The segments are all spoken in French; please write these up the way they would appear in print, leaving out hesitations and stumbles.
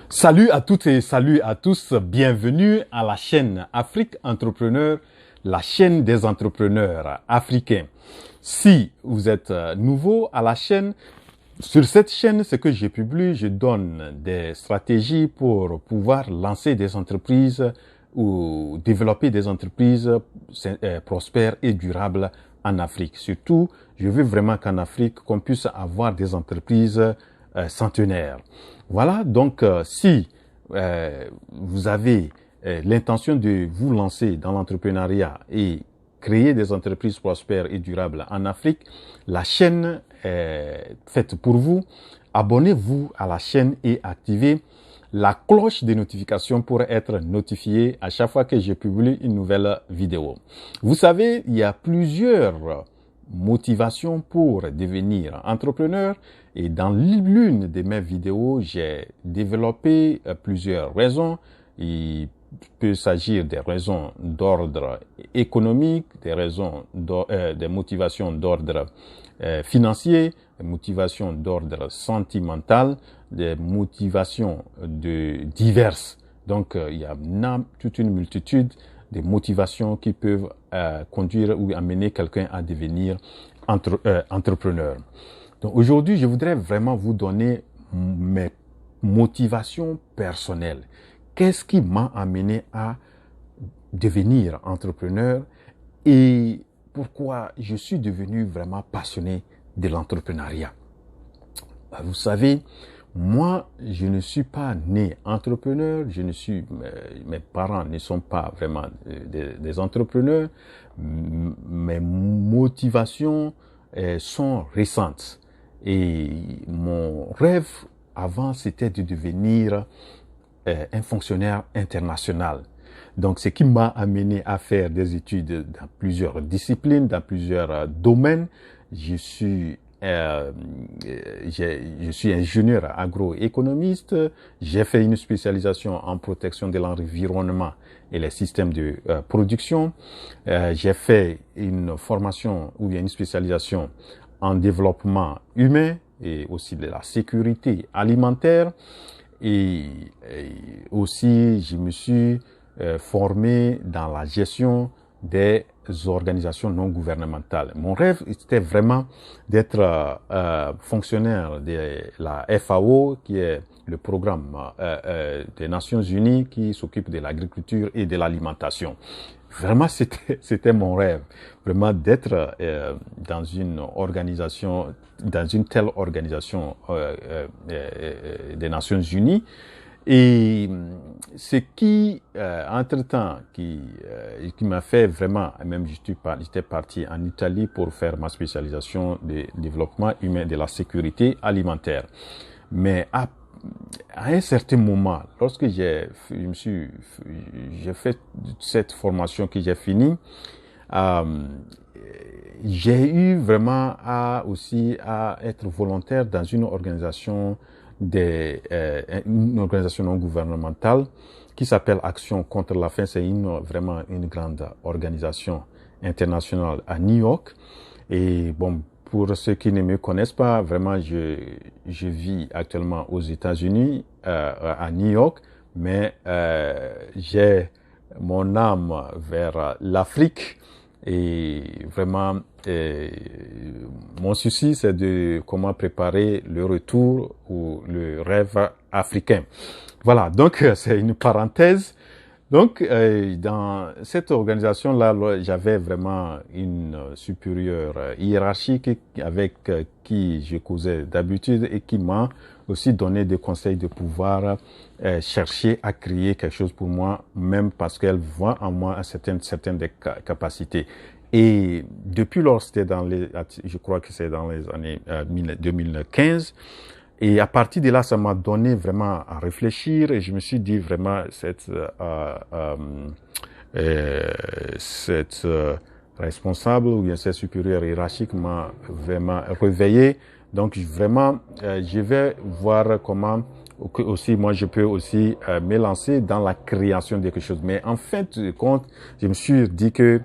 Salut à toutes et salut à tous, bienvenue à la chaîne Afrique Entrepreneur, la chaîne des entrepreneurs africains. Si vous êtes nouveau à la chaîne, sur cette chaîne, ce que je publie, je donne des stratégies pour pouvoir lancer des entreprises ou développer des entreprises prospères et durables en Afrique. Surtout, je veux vraiment qu'en Afrique, qu'on puisse avoir des entreprises centenaires. Voilà, donc si vous avez l'intention de vous lancer dans l'entrepreneuriat et créer des entreprises prospères et durables en Afrique, la chaîne est faite pour vous. Abonnez-vous à la chaîne et activez la cloche de notification pour être notifié à chaque fois que je publie une nouvelle vidéo. Vous savez, il y a plusieurs motivations pour devenir entrepreneur et dans l'une de mes vidéos, j'ai développé plusieurs raisons. Il peut s'agir des raisons d'ordre économique, des motivations d'ordre financier, des motivations d'ordre sentimental, des motivations diverses. Donc, il y a toute une multitude de motivations qui peuvent conduire ou amener quelqu'un à devenir entrepreneur. Donc, aujourd'hui, je voudrais vraiment vous donner mes motivations personnelles. Qu'est-ce qui m'a amené à devenir entrepreneur et pourquoi je suis devenu vraiment passionné de l'entrepreneuriat. Vous savez, moi, je ne suis pas né entrepreneur, mes parents ne sont pas vraiment des entrepreneurs, mes motivations sont récentes. Et mon rêve avant, c'était de devenir un fonctionnaire international. Donc, ce qui m'a amené à faire des études dans plusieurs disciplines, dans plusieurs domaines. Je suis ingénieur agroéconomiste. J'ai fait une spécialisation en protection de l'environnement et les systèmes de production. J'ai fait une formation ou bien une spécialisation en développement humain et aussi de la sécurité alimentaire. Et aussi, je me suis formé dans la gestion des organisations non gouvernementales. Mon rêve, c'était vraiment d'être fonctionnaire de la FAO, qui est le programme des Nations Unies qui s'occupe de l'agriculture et de l'alimentation. Vraiment, c'était mon rêve, vraiment d'être dans une organisation, dans une telle organisation des Nations Unies. Et ce qui, entre-temps, qui m'a fait vraiment, même j'étais parti en Italie pour faire ma spécialisation de développement humain de la sécurité alimentaire. Mais à un certain moment, lorsque j'ai fait cette formation que j'ai finie, j'ai eu vraiment aussi à être volontaire dans une organisation non gouvernementale qui s'appelle Action contre la faim. C'est vraiment une grande organisation internationale à New York. Et bon, pour ceux qui ne me connaissent pas, vraiment, je vis actuellement aux États-Unis, à New York, mais j'ai mon âme vers l'Afrique. Et vraiment, mon souci, c'est de comment préparer le retour ou le rêve africain. Voilà, donc c'est une parenthèse. Donc, dans cette organisation-là, j'avais vraiment une supérieure hiérarchique avec qui je causais d'habitude et qui m'a aussi donné des conseils de pouvoir chercher à créer quelque chose pour moi, même parce qu'elle voit en moi certaines capacités. Et depuis lors, je crois que c'est dans les années 2015, et à partir de là, ça m'a donné vraiment à réfléchir et je me suis dit vraiment cette responsable ou bien cette supérieure hiérarchique m'a vraiment réveillé. Donc vraiment, je vais voir comment aussi moi je peux aussi me lancer dans la création de quelque chose. Mais en fait, compte, je me suis dit que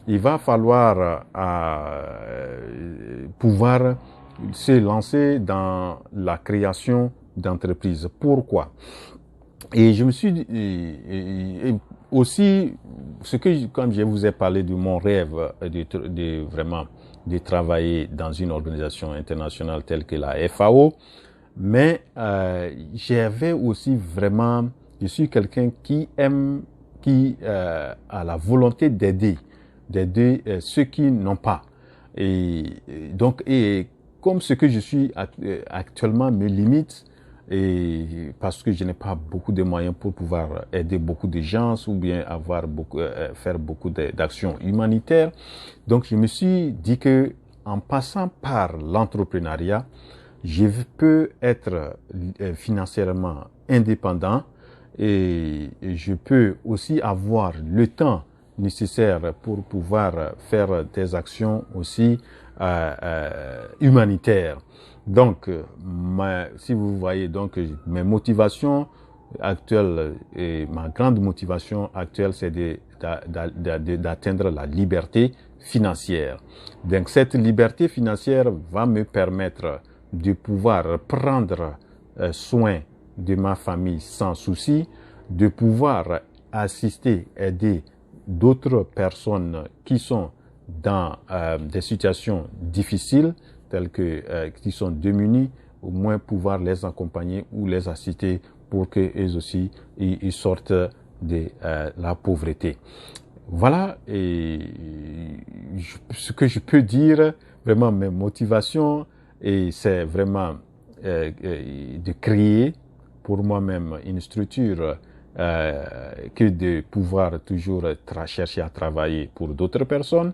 il va falloir pouvoir se lancer dans la création d'entreprises. Pourquoi? Et je me suis et aussi, comme je vous ai parlé de mon rêve vraiment de travailler dans une organisation internationale telle que la FAO, mais j'avais aussi vraiment, je suis quelqu'un qui aime, qui a la volonté d'aider ceux qui n'ont pas. Donc, comme ce que je suis actuellement me limite, et parce que je n'ai pas beaucoup de moyens pour pouvoir aider beaucoup de gens ou bien faire beaucoup d'actions humanitaires. Donc, je me suis dit que en passant par l'entrepreneuriat, je peux être financièrement indépendant et je peux aussi avoir le temps nécessaire pour pouvoir faire des actions aussi humanitaires. Donc, si vous voyez donc mes motivations actuelles et ma grande motivation actuelle, c'est d'atteindre la liberté financière. Donc, cette liberté financière va me permettre de pouvoir prendre soin de ma famille sans souci, de pouvoir assister, aider d'autres personnes qui sont dans des situations difficiles, telles que qui sont démunies, au moins pouvoir les accompagner ou les assister pour qu'eux aussi ils sortent de la pauvreté. Voilà ce que je peux dire, vraiment mes motivations, et c'est vraiment de créer pour moi-même une structure que de pouvoir toujours chercher à travailler pour d'autres personnes.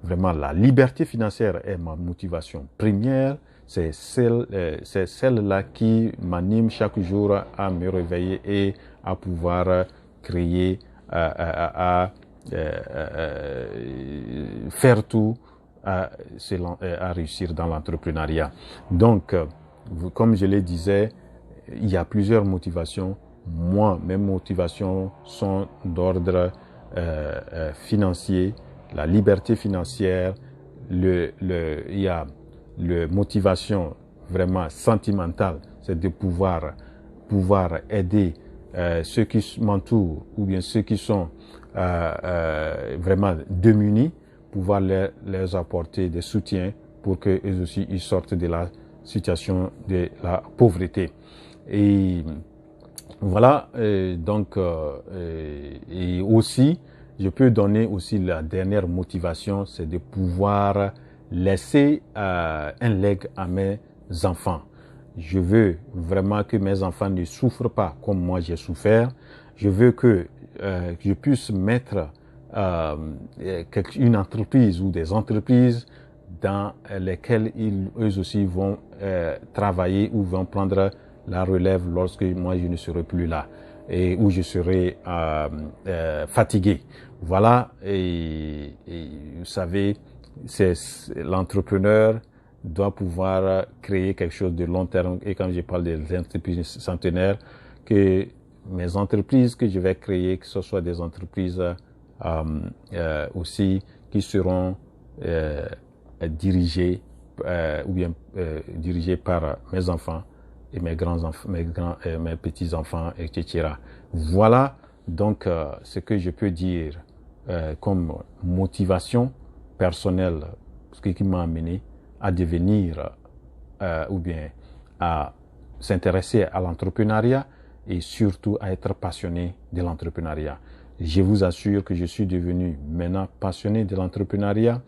Vraiment, la liberté financière est ma motivation première. C'est celle-là qui m'anime chaque jour à me réveiller et à pouvoir créer, à faire tout, à réussir dans l'entrepreneuriat. Donc, comme je le disais, il y a plusieurs motivations. Moi, mes motivations sont d'ordre financier, la liberté financière, il y a la motivation vraiment sentimentale, c'est de pouvoir aider ceux qui m'entourent ou bien ceux qui sont vraiment démunis, pouvoir leur apporter des soutiens pour qu'eux aussi ils sortent de la situation de la pauvreté. Et voilà, et aussi, je peux donner aussi la dernière motivation, c'est de pouvoir laisser un legs à mes enfants. Je veux vraiment que mes enfants ne souffrent pas comme moi j'ai souffert. Je veux que je puisse mettre une entreprise ou des entreprises dans lesquelles eux aussi vont travailler ou vont prendre la relève lorsque moi je ne serai plus là et où je serai fatigué. Voilà, et vous savez, l'entrepreneur doit pouvoir créer quelque chose de long terme. Et quand je parle des entreprises centenaires, que mes entreprises que je vais créer, que ce soit des entreprises aussi qui seront dirigées ou bien dirigées par mes enfants et mes grands-enfants, mes petits-enfants, etc. Voilà donc ce que je peux dire comme motivation personnelle, ce qui m'a amené à devenir ou bien à s'intéresser à l'entrepreneuriat et surtout à être passionné de l'entrepreneuriat. Je vous assure que je suis devenu maintenant passionné de l'entrepreneuriat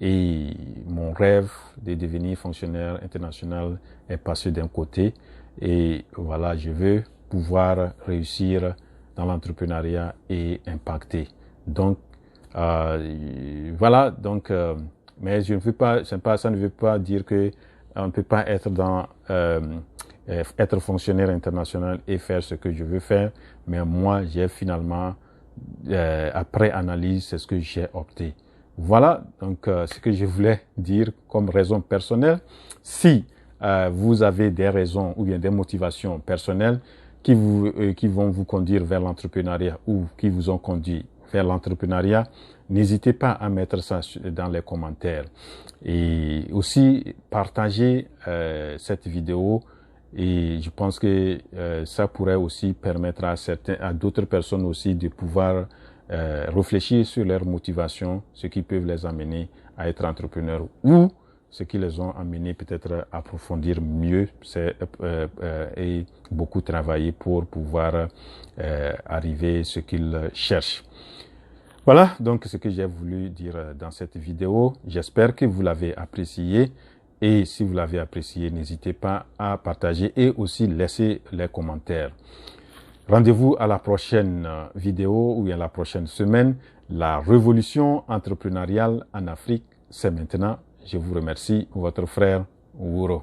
et mon rêve de devenir fonctionnaire international est passé d'un côté et voilà, je veux pouvoir réussir dans l'entrepreneuriat et impacter. Donc, voilà, donc, mais je ne veux pas, ça ne veut pas dire que on ne peut pas être être fonctionnaire international et faire ce que je veux faire, mais moi, j'ai finalement, après analyse, c'est ce que j'ai opté. Voilà, donc, ce que je voulais dire comme raison personnelle. Si vous avez des raisons ou bien des motivations personnelles qui vont vous conduire vers l'entrepreneuriat ou qui vous ont conduit vers l'entrepreneuriat, n'hésitez pas à mettre ça dans les commentaires. Et aussi, partagez cette vidéo Et je pense que ça pourrait aussi permettre à d'autres personnes aussi de pouvoir réfléchir sur leur motivation, ce qui peut les amener à être entrepreneurs ou ce qui les ont amenés peut-être à approfondir mieux et beaucoup travailler pour pouvoir arriver à ce qu'ils cherchent. Voilà donc ce que j'ai voulu dire dans cette vidéo. J'espère que vous l'avez apprécié. Et si vous l'avez apprécié, n'hésitez pas à partager et aussi laisser les commentaires. Rendez-vous à la prochaine vidéo ou à la prochaine semaine. La révolution entrepreneuriale en Afrique, c'est maintenant. Je vous remercie, votre frère Ouro.